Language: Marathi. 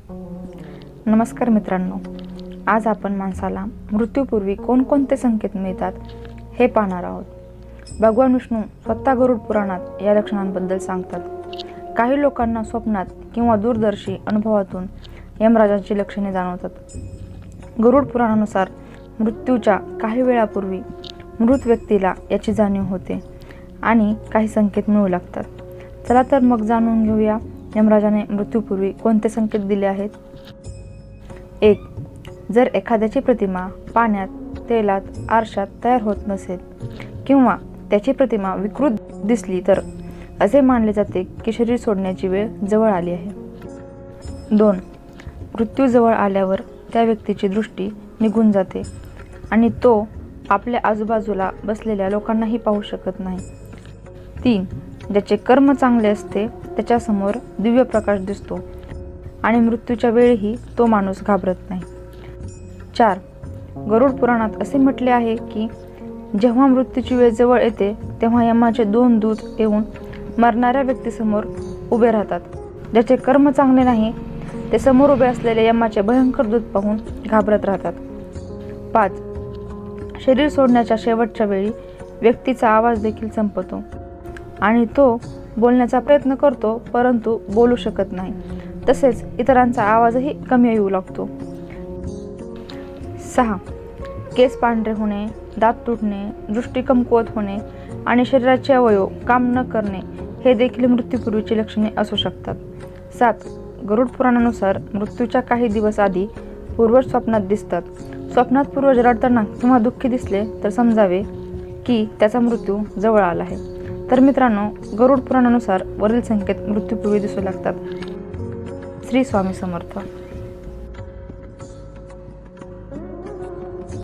नमस्कार मित्रांनो, आज आपण माणसाला मृत्यूपूर्वी कोणकोणते संकेत मिळतात हे पाहणार आहोत. भगवान विष्णू स्वतः गरुड पुराणात या लक्षणांबद्दल सांगतात. काही लोकांना स्वप्नात किंवा दूरदर्शी अनुभवातून यमराजांची लक्षणे जाणवतात. गरुड पुराणानुसार मृत्यूच्या काही वेळापूर्वी मृत व्यक्तीला याची जाणीव होते आणि काही संकेत मिळू लागतात. चला तर मग जाणून घेऊया यमराजाने मृत्यूपूर्वी कोणते संकेत दिले आहेत. 1. जर एखाद्याची प्रतिमा पाण्यात, तेलात, आरशात तयार होत नसेल किंवा त्याची प्रतिमा विकृत दिसली तर असे मानले जाते की शरीर सोडण्याची वेळ जवळ आली आहे. 2. मृत्यू जवळ आल्यावर त्या व्यक्तीची दृष्टी निघून जाते आणि तो आपल्या आजूबाजूला बसलेल्या लोकांनाही पाहू शकत नाही. 3. ज्याचे कर्म चांगले असते त्याच्यासमोर दिव्य प्रकाश दिसतो आणि मृत्यूच्या वेळीही तो माणूस घाबरत नाही. 4. गरुड पुराणात असे म्हटले आहे की जेव्हा मृत्यूची वेळ जवळ येते तेव्हा यमाचे 2 दूत येऊन मरणाऱ्या व्यक्तीसमोर उभे राहतात. ज्याचे कर्म चांगले नाही ते समोर उभे असलेले यमाचे भयंकर दूत पाहून घाबरत राहतात. 5. शरीर सोडण्याच्या शेवटच्या वेळी व्यक्तीचा आवाज देखील संपतो आणि तो बोलण्याचा प्रयत्न करतो परंतु बोलू शकत नाही. तसेच इतरांचा आवाजही कमी येऊ लागतो. 6. केस पांढरे होणे, दात तुटणे, दृष्टी कमकुवत होणे आणि शरीराचे अवयव काम न करणे हे देखील मृत्यूपूर्वीची लक्षणे असू शकतात. 7. गरुड पुराणानुसार मृत्यूच्या काही दिवस आधी पूर्वज स्वप्नात दिसतात. स्वप्नात पूर्वज रडताना किंवा दुःखी दिसले तर समजावे की त्याचा मृत्यू जवळ आला आहे. तर मित्रांनो, गरुड पुराणानुसार वरील संकेत मृत्यूपूर्वी दिसू लागतात. श्री स्वामी समर्थ.